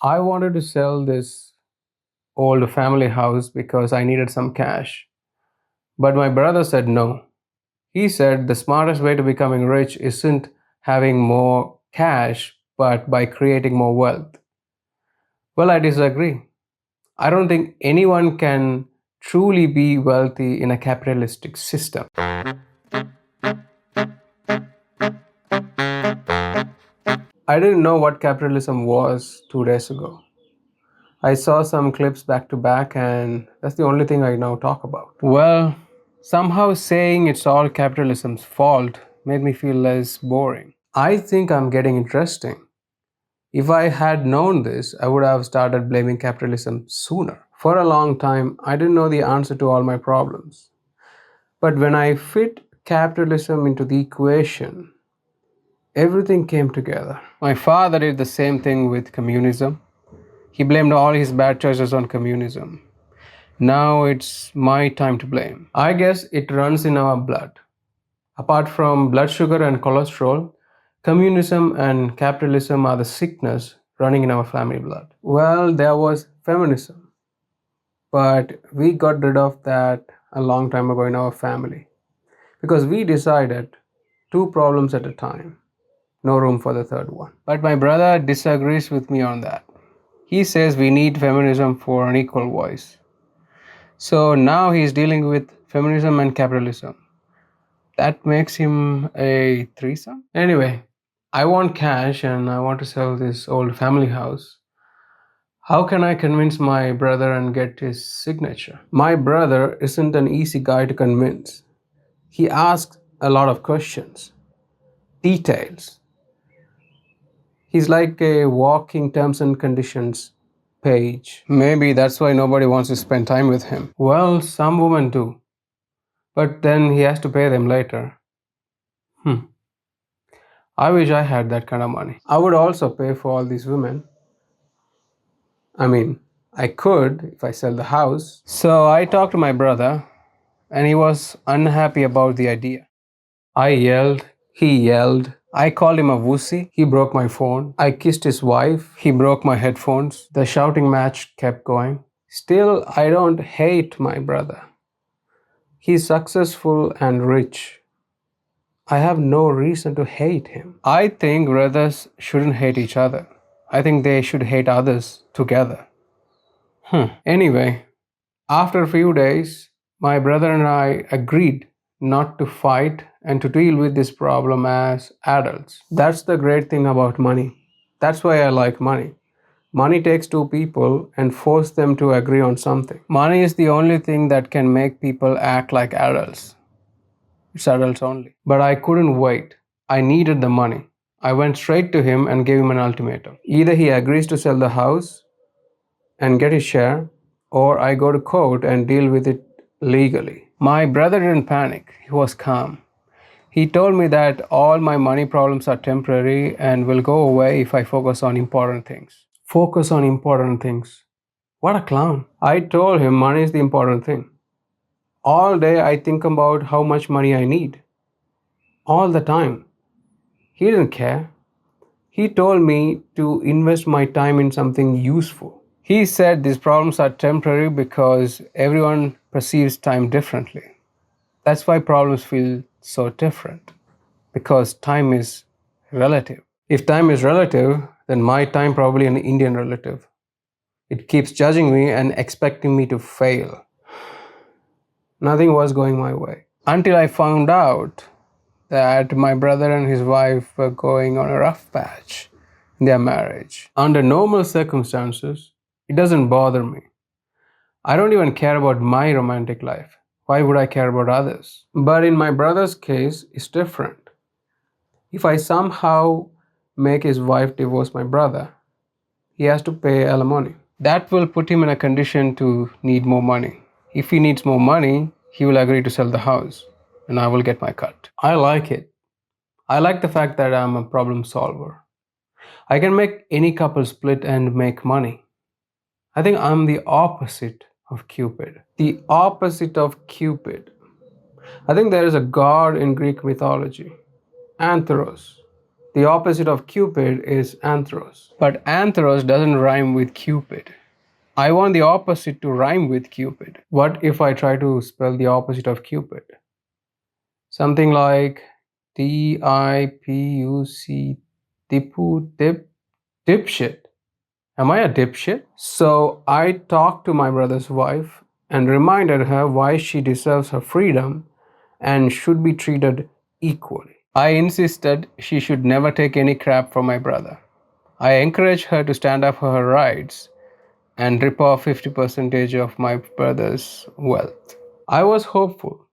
I wanted to sell this old family house because I needed some cash. But my brother said no. He said the smartest way to becoming rich isn't having more cash, but by creating more wealth. Well, I disagree. I don't think anyone can truly be wealthy in a capitalistic system. I didn't know what capitalism was 2 days ago. I saw some clips back to back, and that's the only thing I now talk about. Well, somehow saying it's all capitalism's fault made me feel less boring. I think I'm getting interesting. If I had known this, I would have started blaming capitalism sooner. For a long time, I didn't know the answer to all my problems. But when I fit capitalism into the equation, everything came together. My father did the same thing with communism. He blamed all his bad choices on communism. Now it's my time to blame. I guess it runs in our blood. Apart from blood sugar and cholesterol, communism and capitalism are the sickness running in our family blood. Well, there was feminism, but we got rid of that a long time ago in our family because we decided two problems at a time, no room for the third one. But my brother disagrees with me on that. He says we need feminism for an equal voice. So now he's dealing with feminism and capitalism. That makes him a threesome? Anyway, I want cash and I want to sell this old family house. How can I convince my brother and get his signature? My brother isn't an easy guy to convince. He asks a lot of questions, details. He's like a walking terms and conditions page. Maybe that's why nobody wants to spend time with him. Well, some women do, but then he has to pay them later. I wish I had that kind of money. I would also pay for all these women. I mean, I could if I sell the house. So I talked to my brother, and he was unhappy about the idea. I yelled, he yelled. I called him a wussy. He broke my phone. I kissed his wife. He broke my headphones. The shouting match kept going. Still, I don't hate my brother. He's successful and rich. I have no reason to hate him. I think brothers shouldn't hate each other. I think they should hate others together. Anyway, after a few days, my brother and I agreed not to fight and to deal with this problem as adults. That's the great thing about money. That's why I like money. Money takes two people and force them to agree on something. Money is the only thing that can make people act like adults. It's adults only. But I couldn't wait. I needed the money. I went straight to him and gave him an ultimatum. Either he agrees to sell the house and get his share, or I go to court and deal with it legally. My brother didn't panic. He was calm. He told me that all my money problems are temporary and will go away if I focus on important things. Focus on important things. What a clown. I told him money is the important thing. All day I think about how much money I need. All the time. He didn't care. He told me to invest my time in something useful. He said these problems are temporary because everyone perceives time differently. That's why problems feel so different, because time is relative. If time is relative, then my time probably an Indian relative. It keeps judging me and expecting me to fail. Nothing was going my way. Until I found out that my brother and his wife were going on a rough patch in their marriage. Under normal circumstances, it doesn't bother me. I don't even care about my romantic life. Why would I care about others? But in my brother's case, it's different. If I somehow make his wife divorce my brother, he has to pay alimony. That will put him in a condition to need more money. If he needs more money, he will agree to sell the house, and I will get my cut. I like it. I like the fact that I'm a problem solver. I can make any couple split and make money. I think I'm the opposite of Cupid. The opposite of Cupid. I think there is a god in Greek mythology, Antheros. The opposite of Cupid is Anthros. But Anthros doesn't rhyme with Cupid. I want the opposite to rhyme with Cupid. What if I try to spell the opposite of Cupid? Something like Tipuc, dipshit. Am I a dipshit? So I talked to my brother's wife and reminded her why she deserves her freedom and should be treated equally. I insisted she should never take any crap from my brother. I encouraged her to stand up for her rights and rip off 50% of my brother's wealth. I was hopeful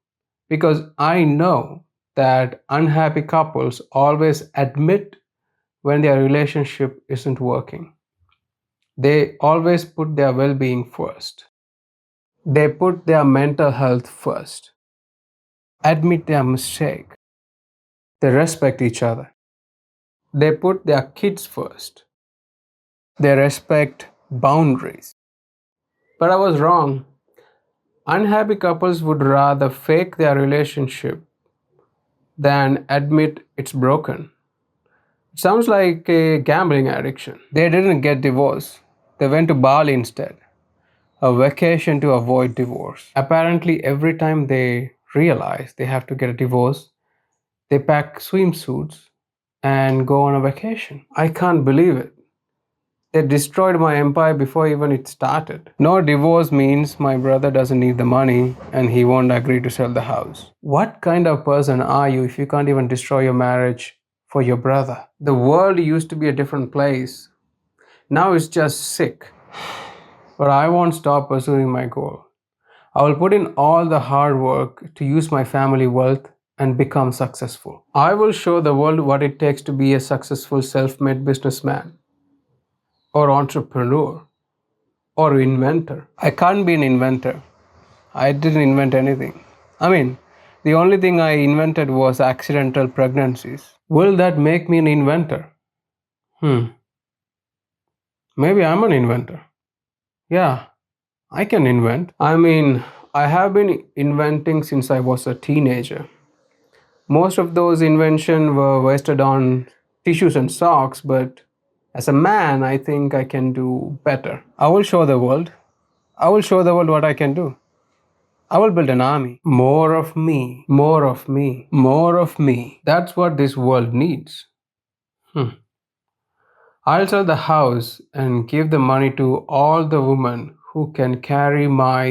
because I know that unhappy couples always admit when their relationship isn't working. They always put their well being first. They put their mental health first, admit their mistake. They respect each other. They put their kids first. They respect boundaries. But I was wrong. Unhappy couples would rather fake their relationship than admit it's broken. It sounds like a gambling addiction. They didn't get divorced. They went to Bali instead, a vacation to avoid divorce. Apparently, every time they realize they have to get a divorce, they pack swimsuits and go on a vacation. I can't believe it. They destroyed my empire before even it started. No divorce means my brother doesn't need the money and he won't agree to sell the house. What kind of person are you if you can't even destroy your marriage for your brother? The world used to be a different place. Now it's just sick. But I won't stop pursuing my goal. I will put in all the hard work to use my family wealth and become successful. I will show the world what it takes to be a successful self made businessman or entrepreneur or inventor. I can't be an inventor. I didn't invent anything. I mean, the only thing I invented was accidental pregnancies. Will that make me an inventor? Maybe I'm an inventor. Yeah, I can invent. I mean, I have been inventing since I was a teenager. Most of those inventions were wasted on tissues and socks, but as a man, I think I can do better. I will show the world. I will show the world what I can do. I will build an army. More of me, more of me, more of me. That's what this world needs. I'll sell the house and give the money to all the women who can carry my